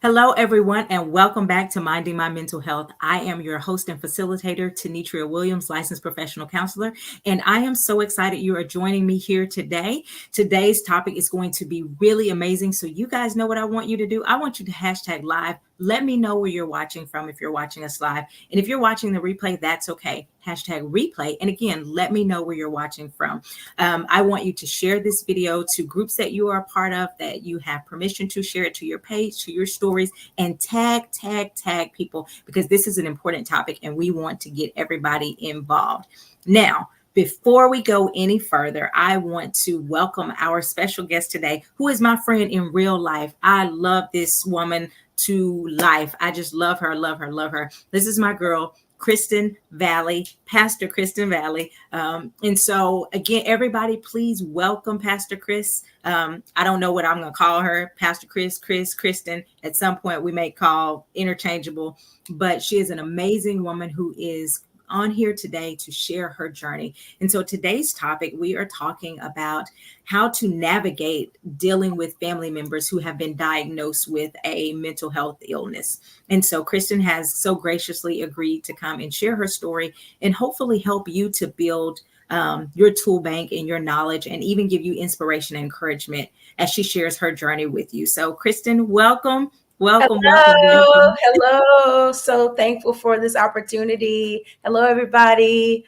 Hello, everyone, and welcome back to Minding My Mental Health. I am your host and facilitator, Tenitria Williams, licensed professional counselor, and I am so excited you are joining me here today. Today's topic is going to be really amazing. So, you guys know what I want you to do. I want you to hashtag live. Let me know where you're watching from if you're watching us live. And if you're watching the replay, that's okay. Hashtag replay. And again, let me know where you're watching from. I want you to share this video to groups that you are a part of, that you have permission to share it to your page, to your stories, and tag people, because this is an important topic and we want to get everybody involved. Now, before we go any further, I want to welcome our special guest today, who is my friend in real life. I love this woman to life. I just love her, love her, love her. This is my girl, Kristen Valley, Pastor Kristen Valley. And so again, everybody, please welcome Pastor Chris. I don't know what I'm going to call her, Pastor Chris, Kristen. At some point we may call interchangeable, but she is an amazing woman who is on here today to share her journey. And so today's topic, we are talking about how to navigate dealing with family members who have been diagnosed with a mental health illness. And so Kristen has so graciously agreed to come and share her story and hopefully help you to build your tool bank and your knowledge, and even give you inspiration and encouragement as she shares her journey with you. So Kristen, welcome. Welcome. Hello. So thankful for this opportunity. Hello, everybody.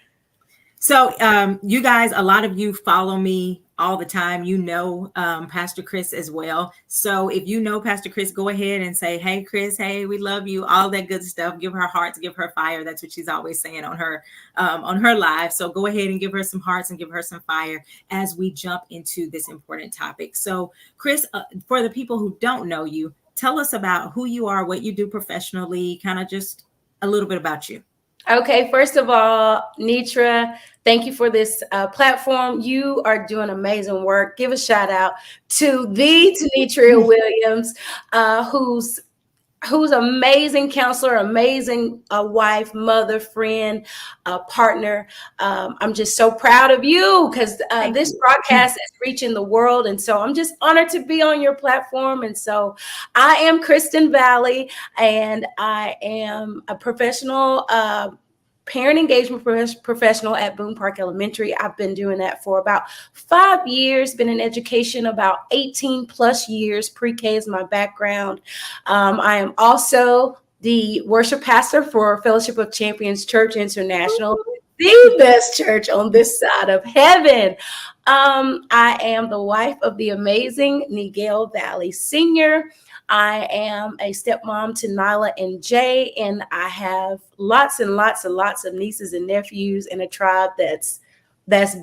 So you guys, a lot of you follow me all the time. You know Pastor Chris as well. So if you know Pastor Chris, go ahead and say, hey, Chris, hey, we love you, all that good stuff. Give her hearts, give her fire. That's what she's always saying on her live. So go ahead and give her some hearts and give her some fire as we jump into this important topic. So Chris, for the people who don't know you, tell us about who you are, what you do professionally, kind of just a little bit about you. Okay, first of all, Nitra, thank you for this platform. You are doing amazing work. Give a shout out to the Tenitria Williams, who's amazing counselor, amazing wife, mother, friend, partner. I'm just so proud of you, because this broadcast is reaching the world. And so I'm just honored to be on your platform. And so I am Kristen Valley, and I am a professional parent engagement professional at Boone Park Elementary. I've been doing that for about 5 years, been in education about 18 plus years. Pre-K is my background. I am also the worship pastor for Fellowship of Champions Church International, the best church on this side of heaven. I am the wife of the amazing Nigel Valley Sr. I am a stepmom to Nyla and Jay, and I have lots and lots and lots of nieces and nephews in a tribe that's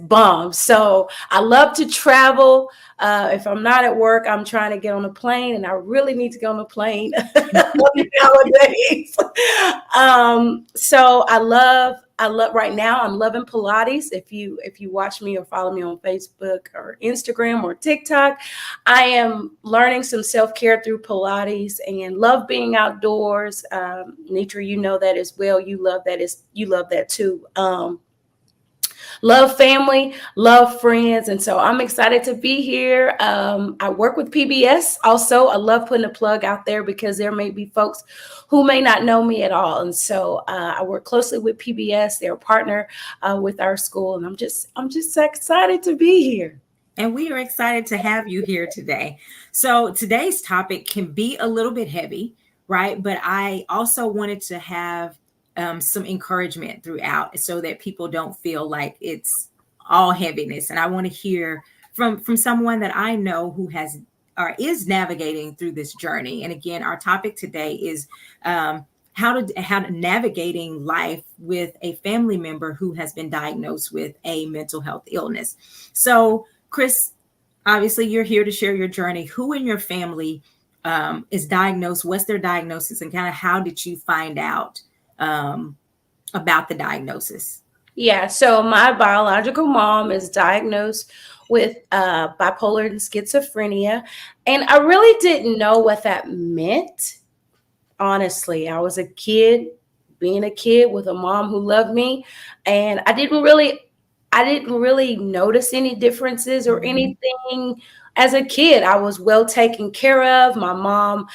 bomb. So I love to travel. If I'm not at work, I'm trying to get on a plane, and I really need to get on a plane nowadays. So I love right now, I'm loving Pilates. If you watch me or follow me on Facebook or Instagram or TikTok, I am learning some self-care through Pilates and love being outdoors. Nitra, you know that as well. You love that too. Love family, love friends. And so I'm excited to be here. I work with PBS also. I love putting a plug out there, because there may be folks who may not know me at all. And so I work closely with PBS. They're a partner with our school. And I'm just excited to be here. And we are excited to have you here today. So today's topic can be a little bit heavy, right? But I also wanted to have some encouragement throughout, so that people don't feel like it's all heaviness. And I want to hear from someone that I know who has or is navigating through this journey. And again, our topic today is how to navigating life with a family member who has been diagnosed with a mental health illness. So, Chris, obviously you're here to share your journey. Who in your family is diagnosed? What's their diagnosis, and kind of how did you find out about the diagnosis? Yeah, so my biological mom is diagnosed with bipolar and schizophrenia, and I really didn't know what that meant. Honestly, I was a kid, being a kid with a mom who loved me, and I didn't really notice any differences or anything as a kid, I was well taken care of. My mom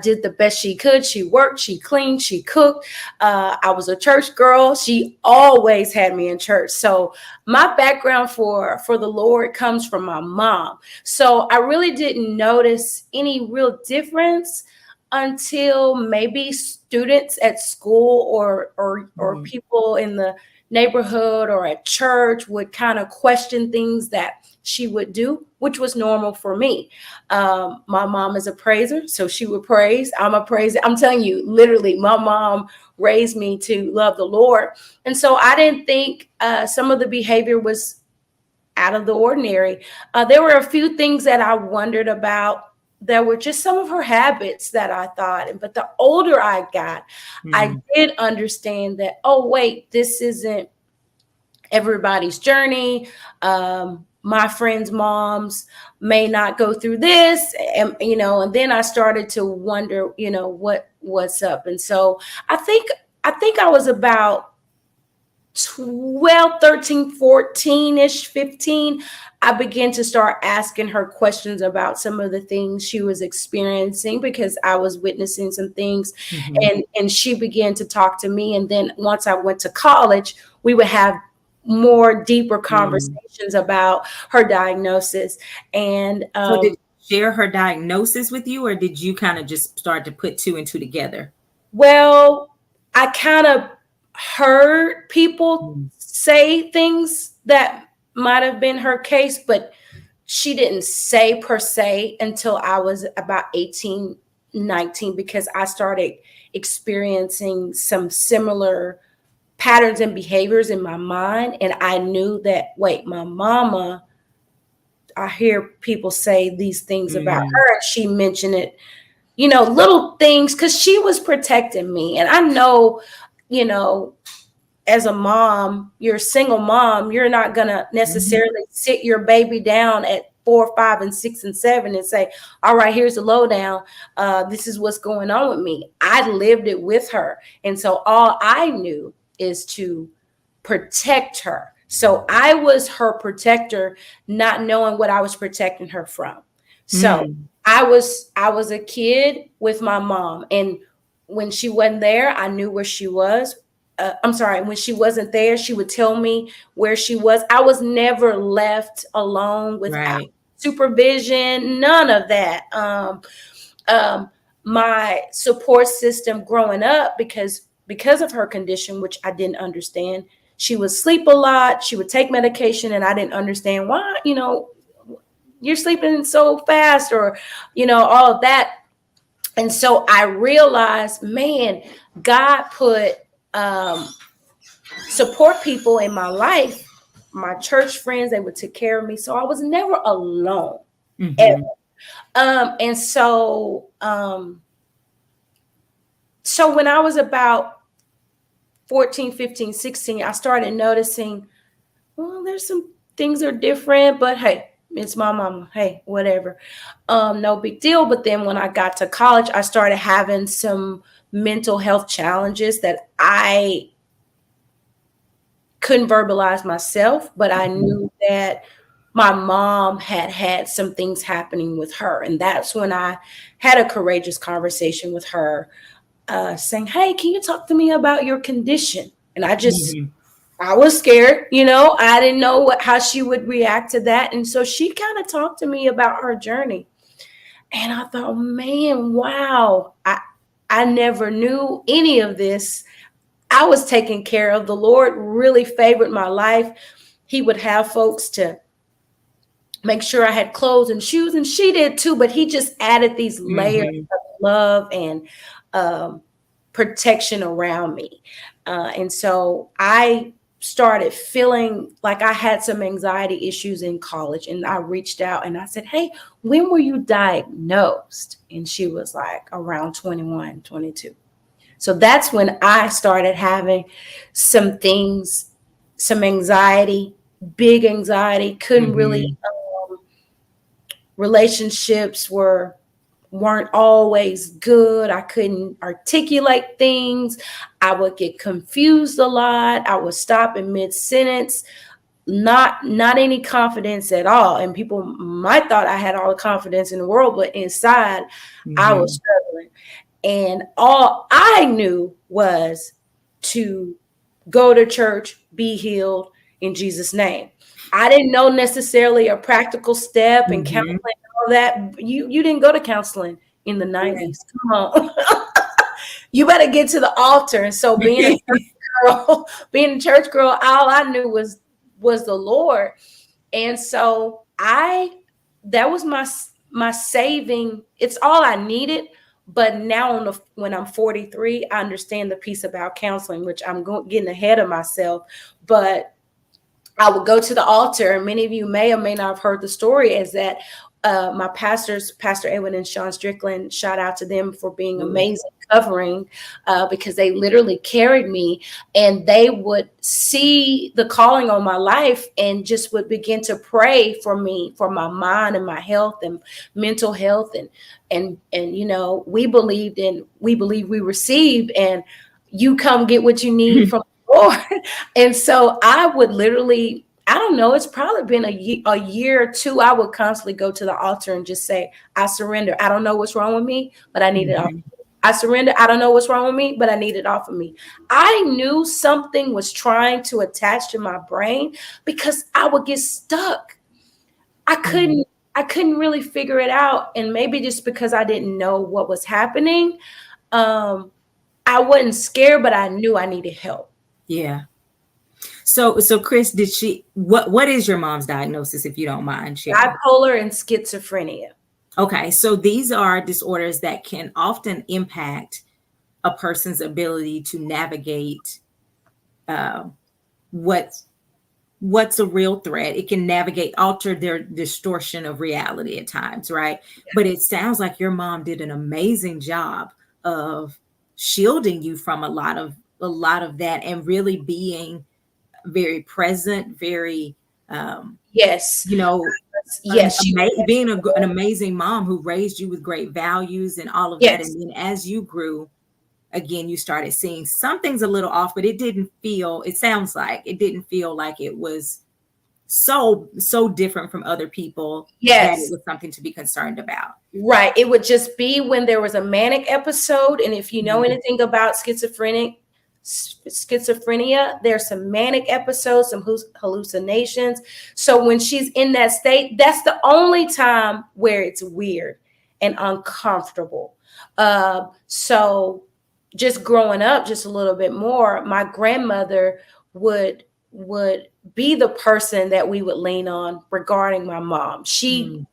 did the best she could. She worked, she cleaned, she cooked. I was a church girl. She always had me in church. So my background for the Lord comes from my mom. So I really didn't notice any real difference until maybe students at school or people in the neighborhood or at church would kind of question things that she would do, which was normal for me. My mom is a praiser, so she would praise. I'm a praiser. I'm telling you, literally, my mom raised me to love the Lord. And so I didn't think some of the behavior was out of the ordinary. There were a few things that I wondered about. There were just some of her habits that I thought, but the older I got, I did understand that, oh, wait, this isn't everybody's journey. My friends' moms may not go through this, and and then I started to wonder, what's up. And so I think I was about 12, 13, 14-ish, 15, I began to start asking her questions about some of the things she was experiencing because I was witnessing some things. And she began to talk to me. And then once I went to college, we would have more deeper conversations about her diagnosis. And so did she share her diagnosis with you, or did you kind of just start to put two and two together? Well, I kind of heard people say things that might have been her case, but she didn't say per se until I was about 18, 19, because I started experiencing some similar patterns and behaviors in my mind. And I knew that, wait, my mama, I hear people say these things about her, and she mentioned it, little things, because she was protecting me. And I know, as a mom, you're a single mom, you're not going to necessarily sit your baby down at 4, 5, and 6, and 7 and say, all right, here's the lowdown. This is what's going on with me. I lived it with her. And so all I knew is to protect her. So I was her protector, not knowing what I was protecting her from. So I was a kid with my mom. And when she wasn't there, I knew where she was. When she wasn't there, she would tell me where she was. I was never left alone without supervision, none of that. My support system growing up, because of her condition, which I didn't understand, she would sleep a lot. She would take medication, and I didn't understand why, you're sleeping so fast, or, all of that. And so I realized, man, God put support people in my life, my church friends, they would take care of me. So I was never alone. Ever. And so when I was about 14, 15, 16, I started noticing, well, there's some things are different, but hey, it's my mama. Hey, whatever. No big deal. But then when I got to college, I started having some mental health challenges that I couldn't verbalize myself, but I knew that my mom had some things happening with her. And that's when I had a courageous conversation with her, saying, hey, can you talk to me about your condition? And I was scared, I didn't know how she would react to that. And so she kind of talked to me about her journey. And I thought, man, wow, I never knew any of this. I was taken care of. The Lord really favored my life. He would have folks to make sure I had clothes and shoes, and she did too, but he just added these layers of love and protection around me. And so I started feeling like I had some anxiety issues in college, and I reached out and I said, hey, when were you diagnosed? And she was like, around 21, 22. So that's when I started having some things, some anxiety, big anxiety, couldn't really, relationships weren't always good. I couldn't articulate things. I would get confused a lot. I would stop in mid-sentence. not any confidence at all. And people might thought I had all the confidence in the world, but inside I was Mhm. struggling. And all I knew was to go to church, be healed in Jesus' name. I didn't know necessarily a practical step and counseling Mhm. and all that. You didn't go to counseling in the Yeah. 90s. Come on. You better get to the altar. And so being a girl, being a church girl, all I knew was the Lord. And so that was my saving. It's all I needed. But now when I'm 43, I understand the piece about counseling, which I'm getting ahead of myself. But I would go to the altar, and many of you may or may not have heard the story. Is that my pastors, Pastor Edwin and Sean Strickland, shout out to them for being Absolutely. amazing covering, because they literally carried me, and they would see the calling on my life and just would begin to pray for me, for my mind and my health and mental health, and we believe we receive, and you come get what you need from the Lord. And so I would literally, I don't know, it's probably been a year or two. I would constantly go to the altar and just say, I surrender. I don't know what's wrong with me, but I need it off. Mhm. I surrender. I don't know what's wrong with me, but I need it off of me. I knew something was trying to attach to my brain because I would get stuck. I Mhm. couldn't I couldn't really figure it out. And maybe just because I didn't know what was happening, um, I wasn't scared, but I knew I needed help. Yeah. So Chris, what is your mom's diagnosis, if you don't mind sharing? Bipolar and schizophrenia. Okay, so these are disorders that can often impact a person's ability to navigate uh, what's what's a real threat. It can navigate, alter their distortion of reality at times, right? But it sounds like your mom did an amazing job of shielding you from a lot of that, and really being very present, very um, Yes. you know, Yes, she was being an amazing mom who raised you with great values and all of that. yes. And then as you grew, again, you started seeing something's a little off, but it sounds like it didn't feel like it was so different from other people that it Yes. was something to be concerned about. Right. It would just be when there was a manic episode. And if you know Mhm. anything about schizophrenia, there's some manic episodes, some hallucinations. So when she's in that state, that's the only time where it's weird and uncomfortable. So just growing up just a little bit more, my grandmother would be the person that we would lean on regarding my mom. Mm,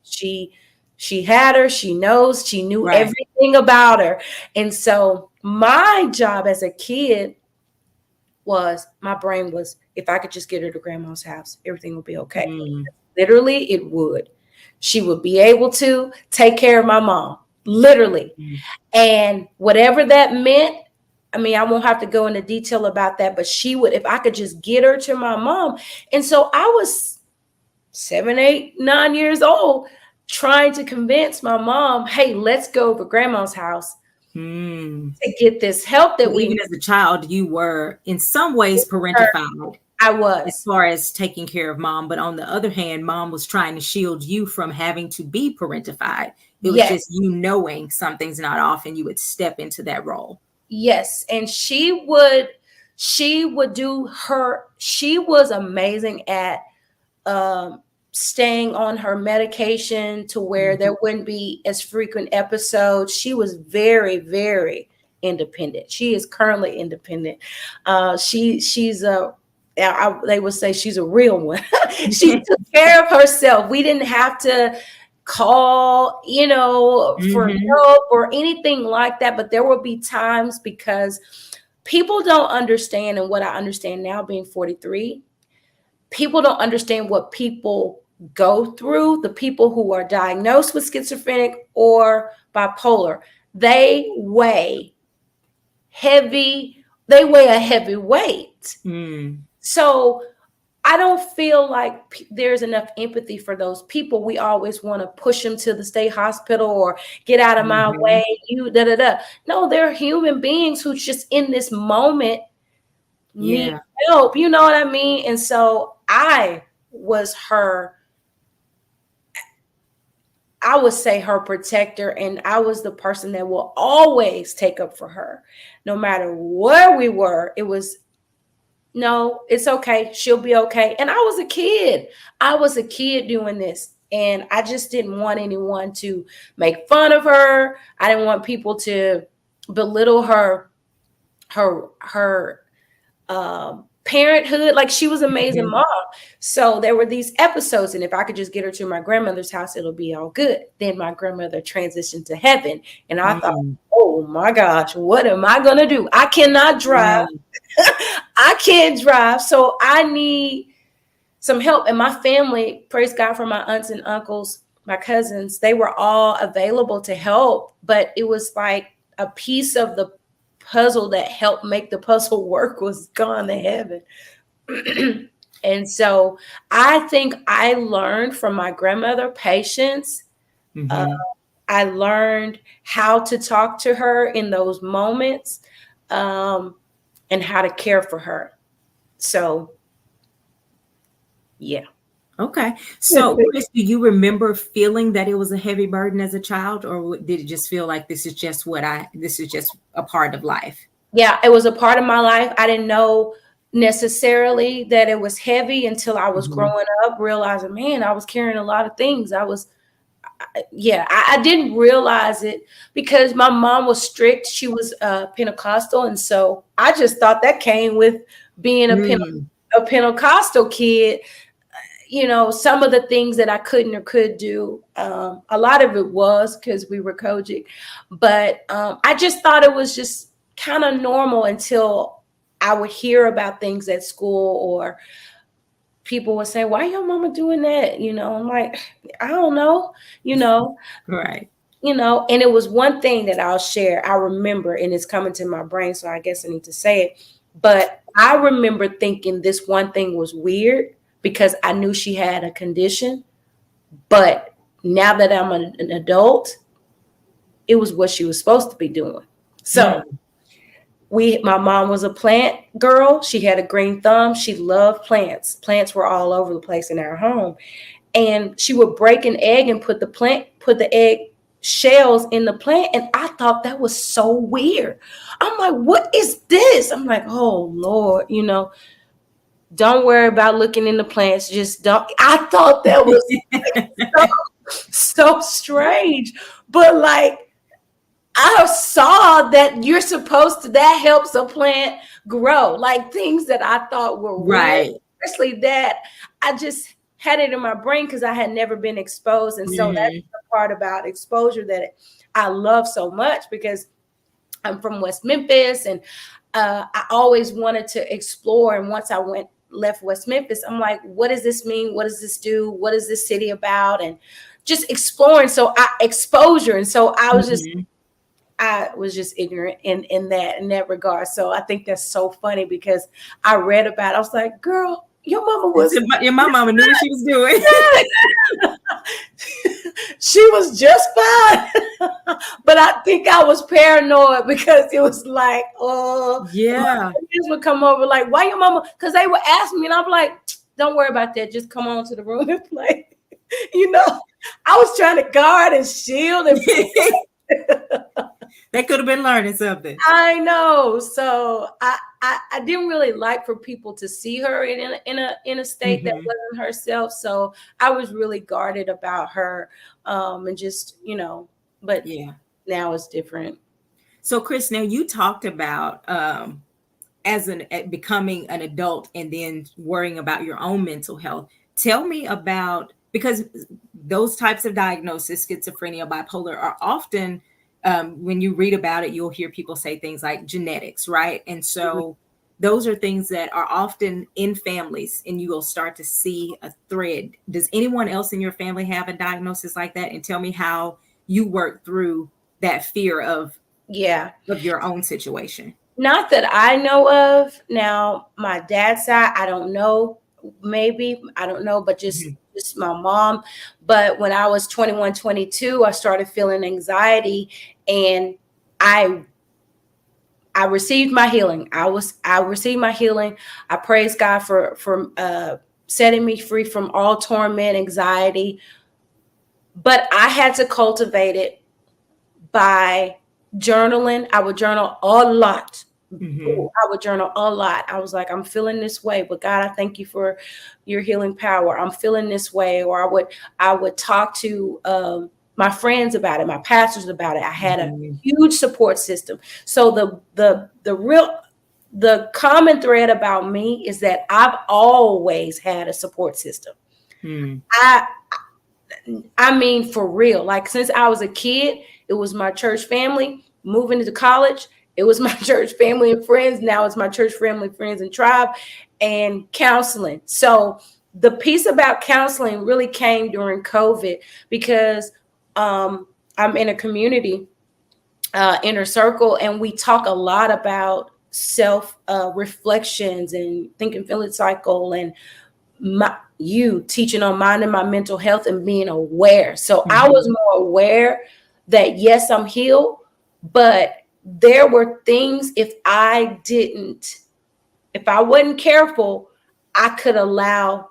She had her, she knew right. everything about her. And so my job as a kid was, my brain was, if I could just get her to grandma's house, everything would be okay. Mm, Literally, it would. She would be able to take care of my mom, literally. mm, And whatever that meant, I mean, I won't have to go into detail about that, but she would, if I could just get her to my mom. And so I was 7, 8, 9 years old, trying to convince my mom, hey, let's go to grandma's house mm. to get this help So that we even need. as a child, you were in some ways parentified I as was. far as taking care of mom, but on the other hand, mom was trying to shield you from having to be parentified. It was Yes, just you knowing something's not off, and you would step into that role. yes. And she would do her, she was amazing at um, staying on her medication to where Mhm. there wouldn't be as frequent episodes. She was very, very independent. She is currently independent. She's they would say she's a real one. She took care of herself. We didn't have to call, for Mhm. help or anything like that. But there will be times, because people don't understand, and what I understand now being 43, people don't understand what people go through. The people who are diagnosed with schizophrenic or bipolar, they weigh heavy, they weigh a heavy weight. Mm. So I don't feel like there's enough empathy for those people. We always want to push them to the state hospital or get out of my way. Mhm. You da da da. No, they're human beings who just in this moment need Yeah. help. You know what I mean? And so was her, I would say, her protector. And I was the person that will always take up for her. No matter where we were, it was, no, it's okay. She'll be okay. And I was a kid. I was a kid doing this. And I just didn't want anyone to make fun of her. I didn't want people to belittle her parenthood. Like, she was an amazing Mhm. mom. So there were these episodes, and if I could just get her to my grandmother's house, it'll be all good. Then my grandmother transitioned to heaven, and I thought, Mm. oh my gosh, what am I gonna do? I cannot drive. Yeah. I can't drive, so I need some help. And my family, praise God for my aunts and uncles, my cousins, they were all available to help, but it was like a piece of the puzzle that helped make the puzzle work was gone to heaven. And so I think I learned from my grandmother patience. Uh, Mhm. I learned how to talk to her in those moments, um, and how to care for her. So, yeah. Okay. So, Chris, do you remember feeling that it was a heavy burden as a child, or did it just feel like this is just a part of life? Yeah, it was a part of my life. I didn't know necessarily that it was heavy until I was Mhm. growing up, realizing, man, I was carrying a lot of things. Yeah, I didn't realize it because my mom was strict. She was Pentecostal. And so I just thought that came with being Mm. a Pentecostal kid. Some of the things that I couldn't or could do, a lot of it was because we were Kojic, but I just thought it was just kind of normal until I would hear about things at school, or people would say, "Why your mama doing that?" I'm like, I don't know, you know, Right. and it was one thing that I'll share. I remember, and it's coming to my brain, so I guess I need to say it. But I remember thinking this one thing was weird because I knew she had a condition. But now that I'm an adult, it was what she was supposed to be doing. So Mm. my mom was a plant girl. She had a green thumb. She loved plants. Plants were all over the place in our home. And she would break an egg and put the egg shells in the plant. And I thought that was so weird. I'm like, what is this? I'm like, oh Lord, don't worry about looking in the plants. Just don't. I thought that was so, so strange. But like, I saw that you're supposed to, that helps a plant grow. Like, things that I thought were weird, Right. especially that, I just had it in my brain because I had never been exposed. And so that's Mhm. the part about exposure that I love so much, because I'm from West Memphis, and I always wanted to explore. And once I left West Memphis, I'm like, what does this mean? What does this do? What is this city about? And just exploring. So exposure. And so Mhm. I was just ignorant in that regard. So I think that's so funny because I read about it. I was like, girl, your mama was Yeah, my mama knew what she was doing. she was just fine. But I think I was paranoid because it was like, oh, my Yeah. friends would come over like, why your mama? Because they would ask me, and I'm like, don't worry about that. Just come on to the room and play. You know, I was trying to guard and shield and They could have been learning something. I know. So I didn't really like for people to see her in a state that Mhm. wasn't herself. So I was really guarded about her, and just, but Yeah. now it's different. So, Chris, now you talked about as becoming an adult and then worrying about your own mental health. Tell me about, because those types of diagnoses, schizophrenia, bipolar, are often when you read about it, you'll hear people say things like genetics, right? And so those are things that are often in families, and you will start to see a thread. Does anyone else in your family have a diagnosis like that? And tell me how you work through that fear Yeah. of your own situation. Not that I know of. Now, my dad's side, I don't know. Maybe, I don't know, but Mhm. just my mom. But when I was 21, 22, I started feeling anxiety, and I I received my healing. I received my healing. I praise God for setting me free from all torment, anxiety. But I had to cultivate it by journaling. I would journal a lot. Mm-hmm. I would journal a lot. I was like, I'm feeling this way, but God, I thank you for your healing power. I'm feeling this way. Or I would talk to my friends about it, my pastors about it. I had a Mm-hmm. huge support system. So the common thread about me is that I've always had a support system. Mm-hmm. I I mean, for real. Like since I was a kid, it was my church family. Moving into college, it was my church family and friends. Now it's my church family, friends, and tribe, and counseling. So the piece about counseling really came during COVID because I'm in a community inner circle, and we talk a lot about self reflections and think and feel it cycle, and you teaching on minding my mental health and being aware. So I was Mm-hmm. more aware that yes, I'm healed, but there were things if I wasn't careful, I could allow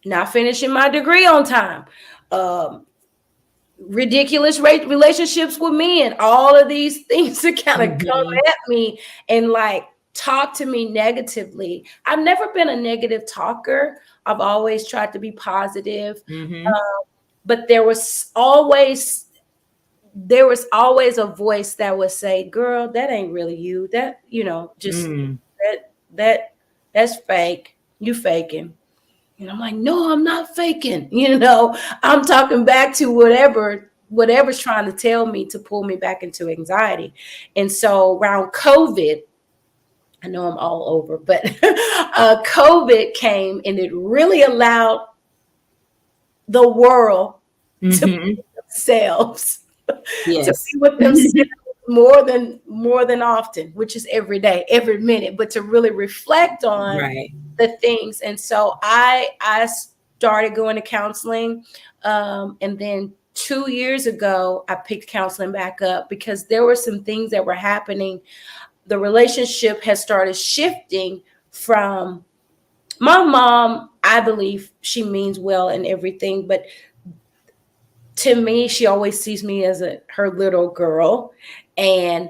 not finishing my degree on time, um, ridiculous relationships with men, all of these things that kind of come Mm-hmm. at me and like talk to me negatively. I've never been a negative talker. I've always tried to be positive. Mm-hmm. But there was always a voice that would say, girl, that ain't really you. That, just Mm. that that's fake. You faking. And I'm like, no, I'm not faking. I'm talking back to whatever's trying to tell me to pull me back into anxiety. And so around COVID, I know I'm all over, but COVID came and it really allowed the world to be Mm-hmm. themselves, to Yes. be with themselves more than often, which is every day, every minute, but to really reflect on Right. the things. And so I started going to counseling, and then 2 years ago I picked counseling back up because there were some things that were happening. The relationship has started shifting from my mom. I believe she means well and everything, but to me, she always sees me as her little girl. And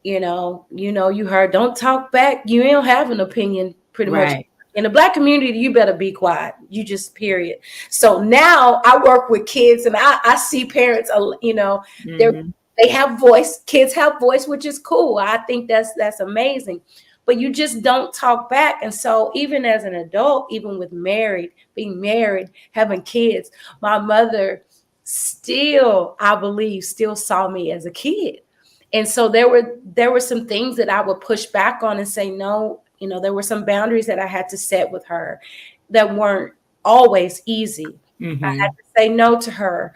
you heard, don't talk back. You don't have an opinion, pretty much. Right. In the Black community, you better be quiet. You just period. So now I work with kids, and I see parents. They Mm-hmm. they have voice. Kids have voice, which is cool. I think that's amazing. But you just don't talk back. And so even as an adult, even with being married, having kids, my mother still, I believe, still saw me as a kid. And so there were some things that I would push back on and say no. There were some boundaries that I had to set with her that weren't always easy. I had Mm-hmm. to say no to her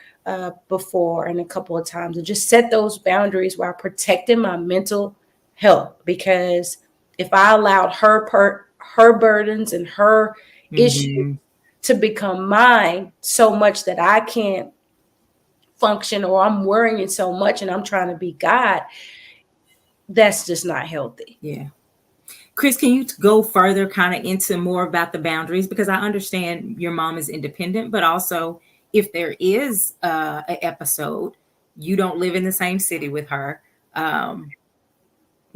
before, and a couple of times, and just set those boundaries while protecting my mental health. Because if I allowed her burdens and her issues Mm-hmm. to become mine so much that I can't function, or I'm worrying so much and I'm trying to be God, that's just not healthy. Yeah. Chris, can you go further kind of into more about the boundaries? Because I understand your mom is independent, but also if there is an episode, you don't live in the same city with her. Um,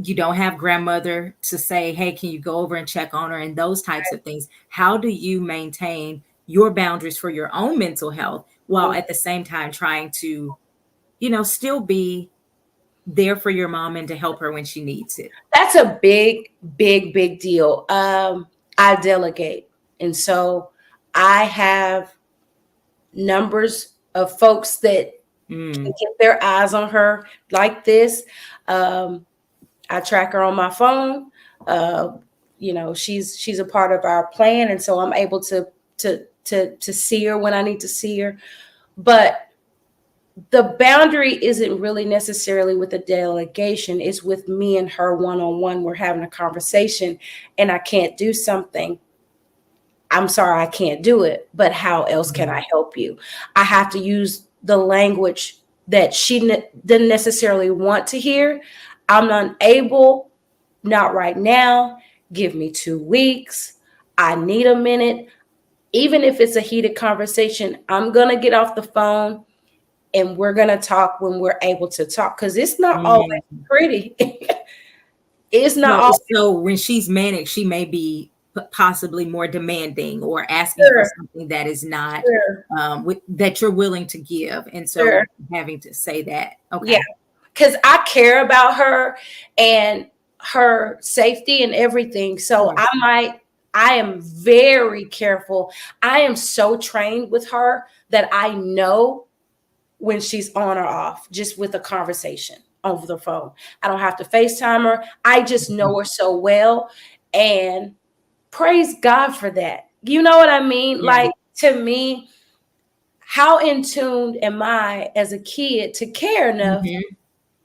you don't have grandmother to say, hey, can you go over and check on her and those types of things. How do you maintain your boundaries for your own mental health while at the same time trying to, still be there for your mom and to help her when she needs it? That's a big, big, big deal. I delegate. And so I have numbers of folks that can Mm, get their eyes on her like this. Um, I track her on my phone. Uh, she's a part of our plan, and so I'm able to see her when I need to see her. But the boundary isn't really necessarily with the delegation. It's with me and her one-on-one. We're having a conversation and I can't do something. I'm sorry, I can't do it, but how else can mm, I help you? I have to use the language that she didn't necessarily want to hear. I'm unable, not right now. Give me 2 weeks. I need a minute. Even if it's a heated conversation, I'm going to get off the phone and we're going to talk when we're able to talk, because it's not always Mm. pretty. It's not So, always so when she's manic, she may be possibly more demanding or asking for sure, something that is not sure, that you're willing to give, and sure. so having to say that. Yeah, Okay. because I care about her and her safety and everything. So Yes. I am very careful. I am so trained with her that I know when she's on or off, just with a conversation over the phone. I don't have to FaceTime her. I just know her so well. And praise God for that. You know what I mean? Yeah. Like, to me, how in tune am I as a kid to care enough Hmm.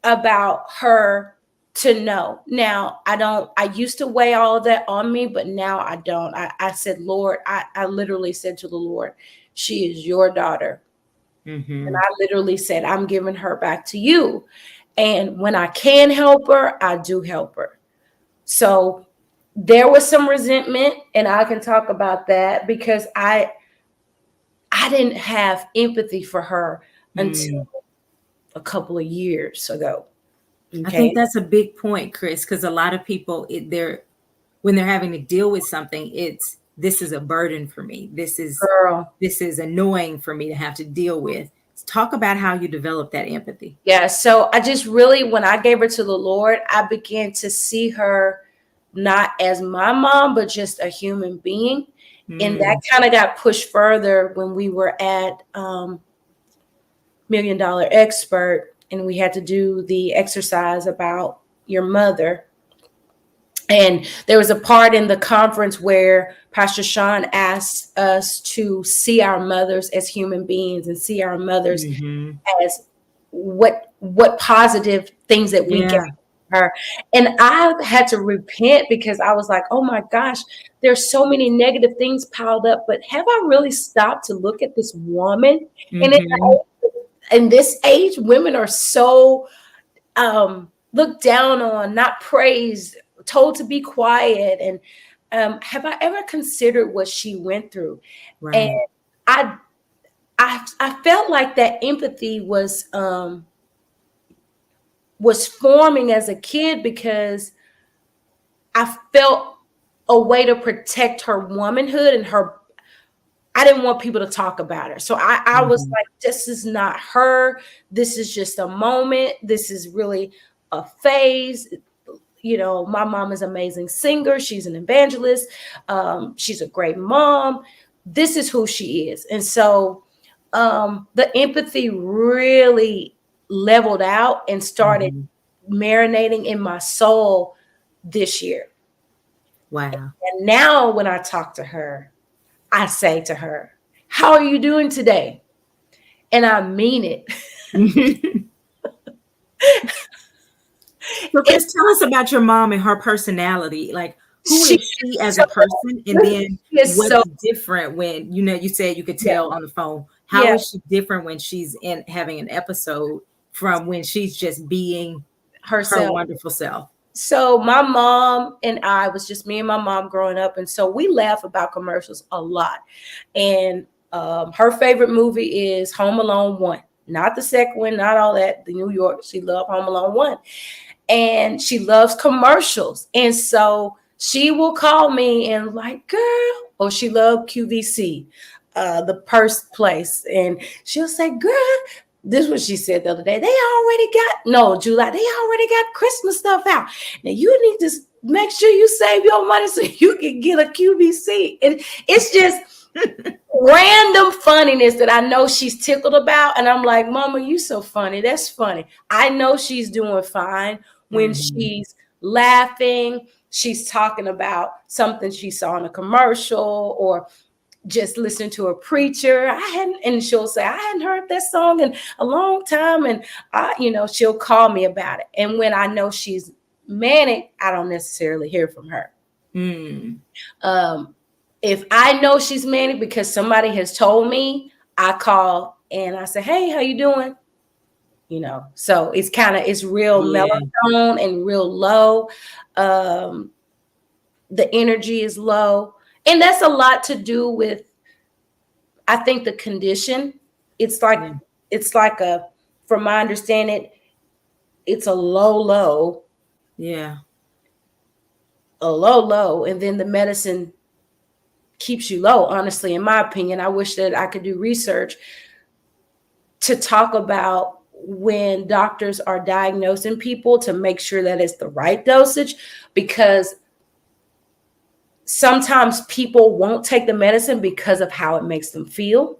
about her to know? Now, I used to weigh all of that on me, but now I don't. I said, Lord, I literally said to the Lord, she is your daughter. And Hmm. I literally said, I'm giving her back to you. And when I can help her, I do help her. So there was some resentment, and I can talk about that because I didn't have empathy for her until Mm. a couple of years ago. I think Okay. that's a big point, Chris, because a lot of people, they're when they're having to deal with something, it's this is a burden for me. Girl. This is annoying for me to have to deal with. Talk about how you develop that empathy. Yeah. So I just really, when I gave her to the Lord, I began to see her not as my mom, but just a human being. And that Mm. kind of got pushed further when we were at Million Dollar Expert, and we had to do the exercise about your mother. And there was a part in the conference where Pastor Sean asked us to see our mothers as human beings and see our mothers Hmm. as what positive things that we gave Yeah. her. And I had to repent because I was like, oh my gosh, there's so many negative things piled up. But have I really stopped to look at this woman? And Hmm. in this age, women are so looked down on, not praised, told to be quiet. And have I ever considered what she went through? And Right. I I felt like that empathy was forming as a kid because I felt a way to protect her womanhood and her. I didn't want people to talk about her. So I was Hmm. like, this is not her. This is just a moment. This is really a phase. You know, my mom is an amazing singer. She's an evangelist. She's a great mom. This is who she is. And so the empathy really leveled out and started Hmm. marinating in my soul this year. Wow. And now when I talk to her, I say to her, how are you doing today? And I mean it. So, It's Chris, tell us about your mom and her personality. Like, who she is she is as a so person? And then she is so what's different when, you said you could yeah, tell on the phone. How yeah, is she different when she's in having an episode from when she's just being her herself. wonderful self? So my mom and I was just me and my mom growing up, and so we laugh about commercials a lot. And her favorite movie is Home Alone 1, not the second one, not all that. The New York, she loved Home Alone 1, and she loves commercials. And so she will call me and like, girl, or she loved QVC, the purse place, and she'll say, girl, this is what she said the other day. They already got no July. They already got Christmas stuff out. Now you need to make sure you save your money so you can get a QVC. And it's just random funniness that I know she's tickled about. And I'm like, Mama, you so funny. That's funny. I know she's doing fine when Hmm. she's laughing. She's talking about something she saw in a commercial or just listening to a preacher. And she'll say, I hadn't heard that song in a long time. And she'll call me about it. And when I know she's manic, I don't necessarily hear from her. Mm. Um, if I know she's manic because somebody has told me, I call and I say, hey, how you doing? So it's real Yeah. mellow and real low. Um, the energy is low. And that's a lot to do with, I think, the condition. It's like, Yeah. it's like a, from my understanding, it's a low, Yeah. low, and then the medicine keeps you low. Honestly, in my opinion, I wish that I could do research to talk about when doctors are diagnosing people to make sure that it's the right dosage, because sometimes people won't take the medicine because of how it makes them feel.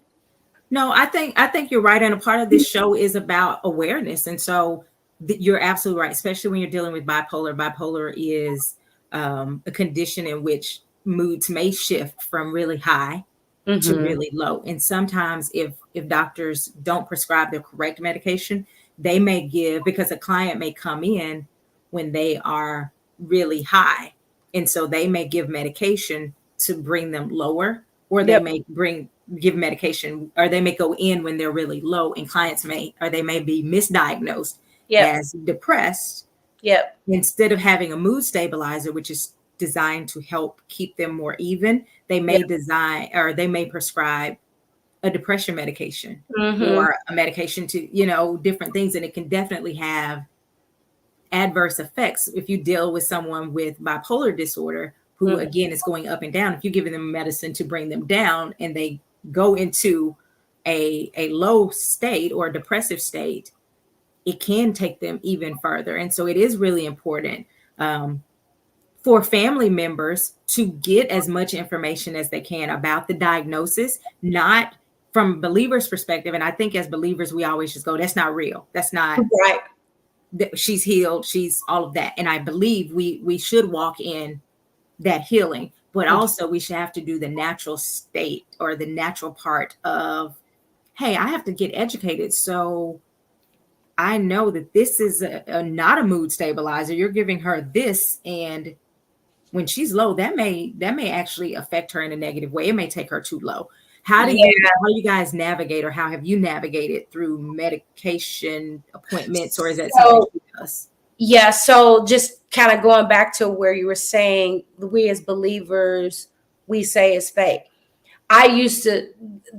No, I think you're right, and a part of this show is about awareness, and so you're absolutely right, especially when you're dealing with bipolar. Bipolar is a condition in which moods may shift from really high to Mm-hmm. really low, and sometimes if doctors don't prescribe the correct medication, they may give, because a client may come in when they are really high, and so they may give medication to bring them lower, or they Yep. may give medication, or they may go in when they're really low, and clients may, or they may be misdiagnosed Yep. as depressed, Yep. instead of having a mood stabilizer, which is designed to help keep them more even. They Yep. may design, or they may prescribe a depression medication, Mm-hmm. or a medication to, different things, and it can definitely have adverse effects if you deal with someone with bipolar disorder, who Mm-hmm. again is going up and down. If you're giving them medicine to bring them down, and they go into a low state or a depressive state, it can take them even further. And so it is really important, for family members to get as much information as they can about the diagnosis, not from believers' perspective. And I think as believers, we always just go, that's not real. That's not, Right. she's healed. She's all of that. And I believe we should walk in that healing, but also we should have to do the natural state, or the natural part of, hey, I have to get educated. So I know that this is not a mood stabilizer. You're giving her this, and when she's low, that may actually affect her in a negative way. It may take her too low. Yeah. How do you guys navigate, or how have you navigated through medication appointments, or is that something So she does? yeah, so just kind of going back to where you were saying, we as believers, we say it's fake. I used to,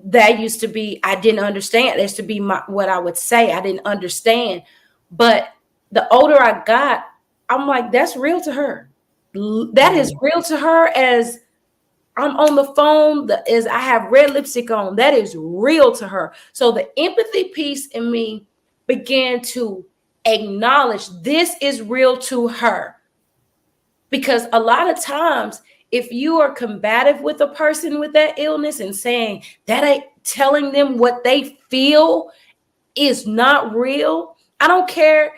that used to be, I didn't understand. That used to be what I would say. I didn't understand. But the older I got, I'm like, that's real to her. That is Mm. real to her as I'm on the phone, as I have red lipstick on. That is real to her. So the empathy piece in me began to acknowledge this is real to her. Because a lot of times, if you are combative with a person with that illness and saying that ain't, telling them what they feel is not real, I don't care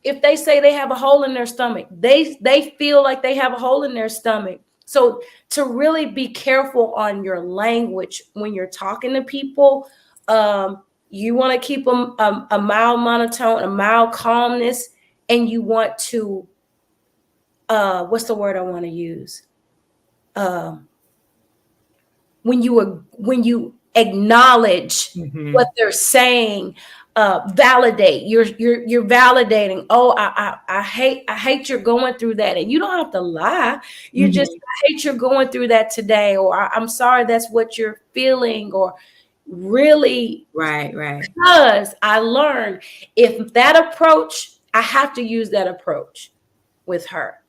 if they say they have a hole in their stomach. They feel like they have a hole in their stomach. So to really be careful on your language when you're talking to people, you want to keep a mild monotone, a mild calmness, and you want to, what's the word I want to use? Um, when you acknowledge what Hmm. they're saying, validate. You're validating. Oh, I hate you're going through that, and you don't have to lie. You just, Hmm. I hate you're going through that today, or I'm sorry that's what you're feeling, or really, Right, right. because I learned, if that approach, I have to use that approach with her.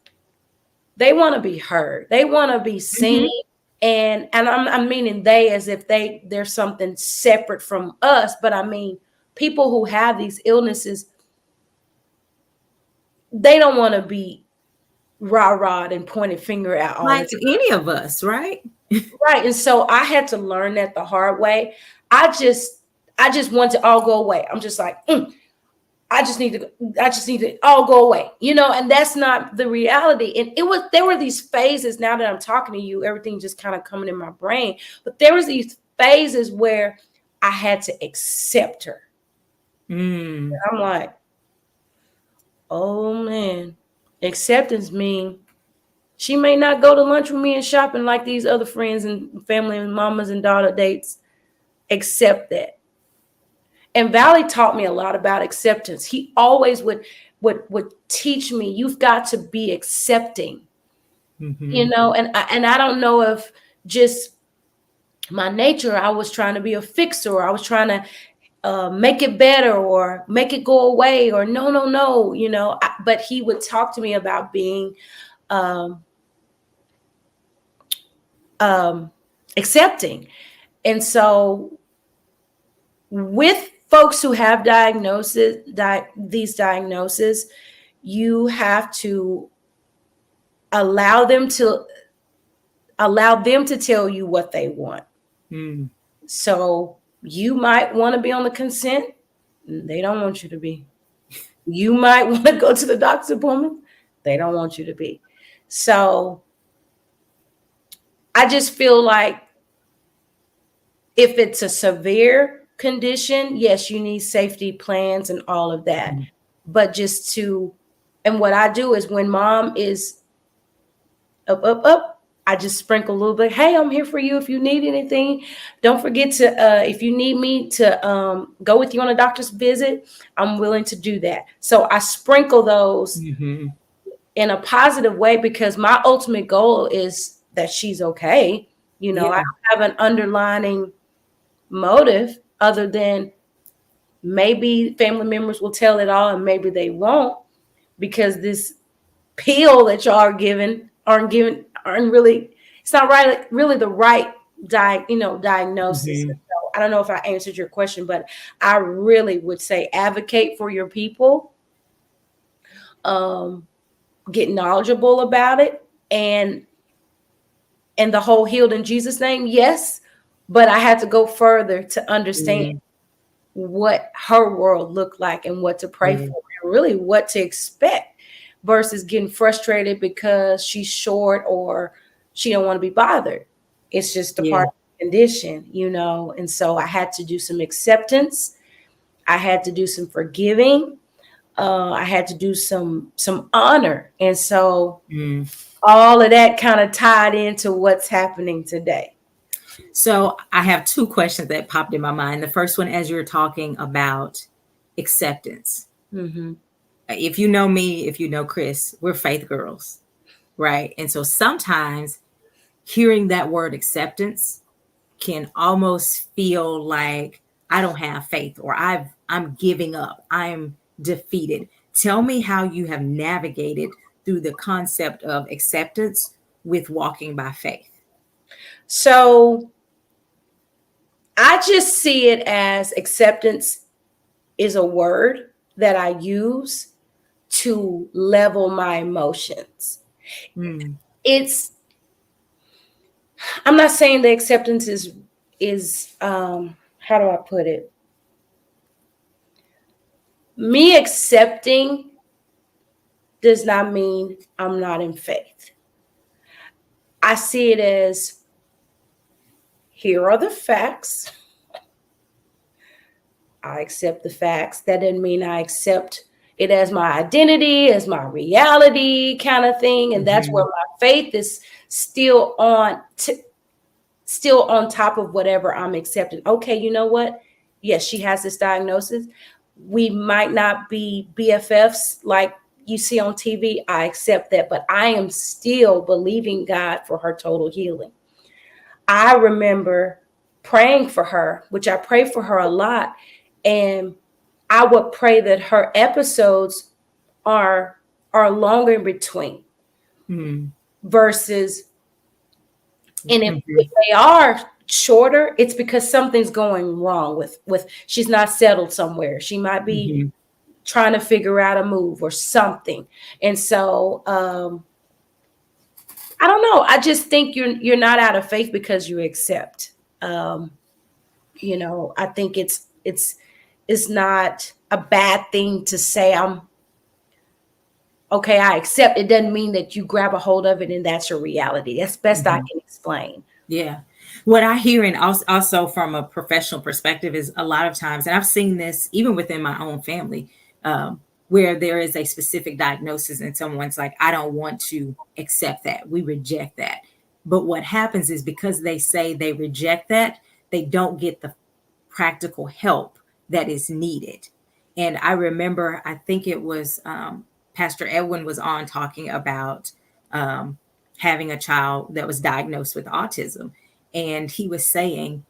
They want to be heard. They want to be seen. Hmm. And I'm meaning they as if they're something separate from us. But I mean, people who have these illnesses, they don't want to be rah-rah and pointed finger at all the Like time. any of us, right? Right. And so I had to learn that the hard way. I just want to all go away. I'm just like, I just need to all go away, and that's not the reality. And there were these phases. Now that I'm talking to you, everything just kind of coming in my brain. But there was these phases where I had to accept her. Mm. I'm like, oh man, acceptance mean she may not go to lunch with me and shopping like these other friends and family and mamas and daughter dates. Accept that. And Valley taught me a lot about acceptance. He always would teach me, you've got to be accepting, Hmm. and I don't know if just my nature, I was trying to be a fixer, or I was trying to make it better or make it go away, or no, no, no, but he would talk to me about being um, um, accepting. And so with folks who have these diagnoses, you have to allow them to tell you what they want. Mm. So you might want to be on the consent. They don't want you to be. You might want to go to the doctor's appointment. They don't want you to be. So I just feel like if it's a severe condition, yes, you need safety plans and all of that. Mm. But and what I do is when mom is up, up, up, I just sprinkle a little bit. Hey, I'm here for you if you need anything. Don't forget to, if you need me to go with you on a doctor's visit, I'm willing to do that. So I sprinkle those Mm-hmm. in a positive way, because my ultimate goal is that she's okay. I Yeah. don't have an underlining motive other than maybe family members will tell it all and maybe they won't, because this pill that y'all are giving aren't really, it's not right, really the right diagnosis. Mm-hmm. So I don't know if I answered your question, but I really would say advocate for your people, um, get knowledgeable about it, and the whole healed in Jesus name, yes, but I had to go further to understand Mm-hmm. what her world looked like and what to pray Yeah. for and really what to expect, versus getting frustrated because she's short or she don't want to be bothered. It's just a Yeah. part of the condition, and so I had to do some acceptance. I had to do some forgiving. I had to do some honor. And so Mm. all of that kind of tied into what's happening today. So I have two questions that popped in my mind. The first one, as you're talking about acceptance. Mm-hmm. If you know me, if you know Chris, we're faith girls, right? And so sometimes hearing that word acceptance can almost feel like I don't have faith, or I'm giving up. I'm defeated. Tell me how you have navigated through the concept of acceptance with walking by faith. So I just see it as acceptance is a word that I use to level my emotions. Mm. It's I'm not saying the acceptance is how do I put it? Me accepting does not mean I'm not in faith. I see it as, here are the facts. I accept the facts. That doesn't mean I accept it as my identity, as my reality kind of thing. And that's where Mm-hmm. my faith is still still on top of whatever I'm accepting. Okay, you know what? Yes, she has this diagnosis. We might not be BFFs like you see on TV. I accept that, but I am still believing God for her total healing. I remember praying for her, which I pray for her a lot. And I would pray that her episodes are longer in between, Mm. versus, and if Mhm. they are shorter, it's because something's going wrong with she's not settled somewhere. She might be Mhm. trying to figure out a move or something. And so I don't know. I just think you're not out of faith because you accept. Um, I think it's not a bad thing to say I'm okay, I accept. It doesn't mean that you grab a hold of it and that's your reality. That's best I Mhm. can explain. Yeah. What I hear, and also from a professional perspective, is a lot of times, and I've seen this even within my own family, where there is a specific diagnosis and someone's like, I don't want to accept that. We reject that. But what happens is, because they say they reject that, they don't get the practical help that is needed. And I remember, I think it was Pastor Edwin was on talking about um, having a child that was diagnosed with autism. And he was saying,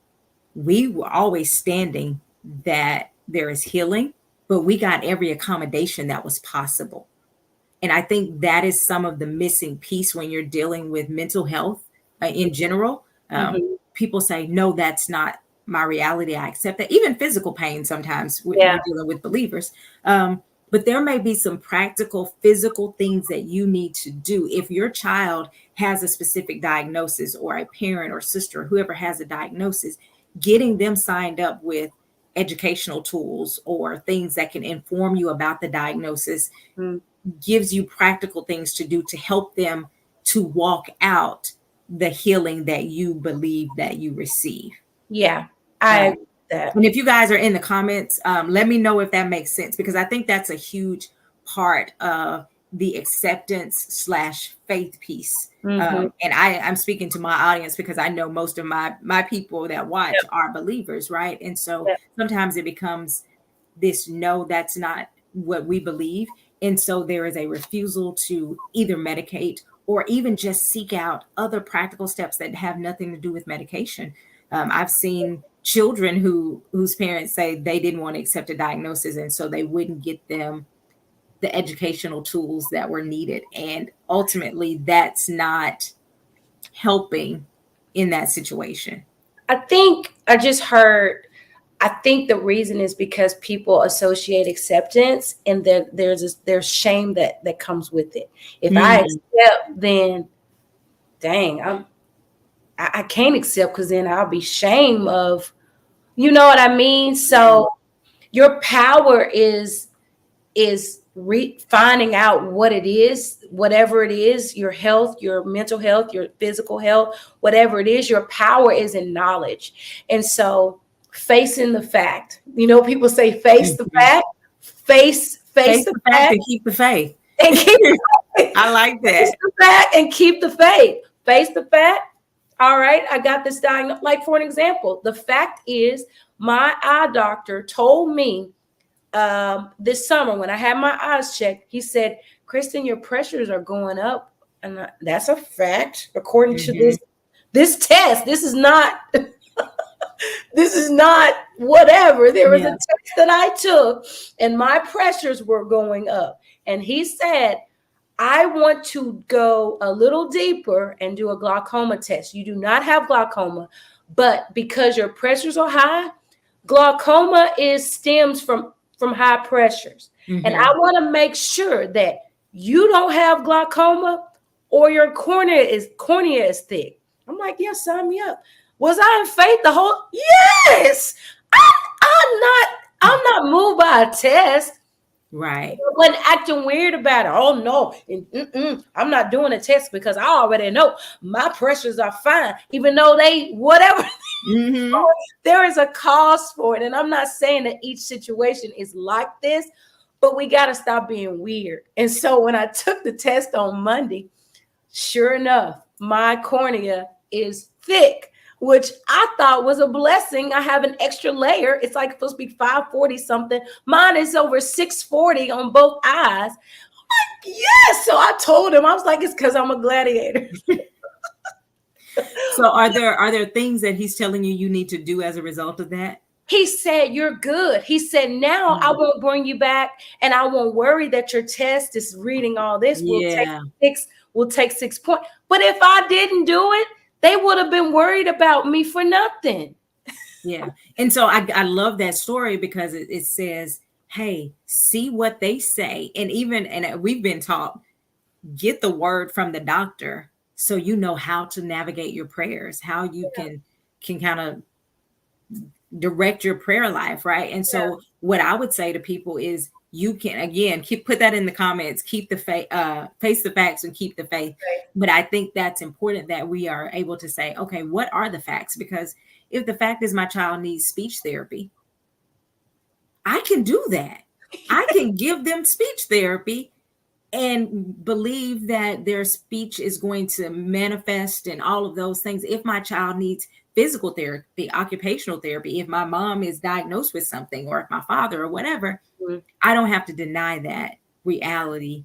we were always standing that there is healing, but we got every accommodation that was possible. And I think that is some of the missing piece when you're dealing with mental health in general. People say, no, that's not my reality. I accept that. Even physical pain sometimes when Yeah. you're dealing with believers. But there may be some practical physical things that you need to do. If your child has a specific diagnosis, or a parent or sister, whoever has a diagnosis, getting them signed up with educational tools or things that can inform you about the diagnosis gives you practical things to do to help them to walk out the healing that you believe that you receive. Yeah, I agree with that. And if you guys are in the comments, let me know if that makes sense, because I think that's a huge part of the acceptance / faith piece. And I'm speaking to my audience because I know most of my people that watch are believers, right? And so sometimes it becomes this, no, that's not what we believe. And so there is a refusal to either medicate or even just seek out other practical steps that have nothing to do with medication. I've seen children whose parents say they didn't want to accept a diagnosis, and so they wouldn't get them the educational tools that were needed. And ultimately, that's not helping in that situation. I think I just heard, I think the reason is because people associate acceptance, and there's shame that comes with it. If I accept, then dang, I can't accept, because then I'll be shame of, you know what I mean? So your power is finding out what it is, whatever it is, your health, your mental health, your physical health, whatever it is, your power is in knowledge. And so facing the fact, people say face the fact, face the fact, and keep the faith. and keep the faith. I like that. Face the fact and keep the faith. Face the fact. All right, I got this diagnosis. Like, for an example, the fact is my eye doctor told me this summer when I had my eyes checked, he said, Kristen, your pressures are going up. And that's a fact, according to this test. This is not this is not whatever. There was a test that I took, and my pressures were going up. And he said, I want to go a little deeper and do a glaucoma test. You do not have glaucoma, but because your pressures are high, glaucoma stems from high pressures. And I want to make sure that you don't have glaucoma or your cornea is thick. I'm like, yeah, sign me up. Was I in faith the whole? Yes. I'm not moved by a test. Right. I wasn't acting weird about it. Oh no, I'm not doing a test because I already know my pressures are fine, even though they whatever. There is a cause for it, and I'm not saying that each situation is like this, but we got to stop being weird. And so when I took the test on Monday, sure enough, my cornea is thick, which I thought was a blessing. I have an extra layer. It's like supposed to be 540 something. Mine is over 640 on both eyes. I'm like, yes. So I told him, I was like, it's because I'm a gladiator. So are there things that he's telling you need to do as a result of that? He said, you're good. He said, now I won't bring you back, and I won't worry that your test is reading all this. We'll take 6 points. But if I didn't do it, they would have been worried about me for nothing. Yeah. And so I love that story because it says, hey, see what they say. And we've been taught, get the word from the doctor so you know how to navigate your prayers, how you can kind of direct your prayer life, right? And so what I would say to people is, you can, again, put that in the comments, keep the faith, face the facts and keep the faith. Right. But I think that's important that we are able to say, okay, what are the facts? Because if the fact is my child needs speech therapy, I can do that. I can give them speech therapy and believe that their speech is going to manifest and all of those things. If my child needs physical therapy, occupational therapy, if my mom is diagnosed with something, or if my father or whatever, I don't have to deny that reality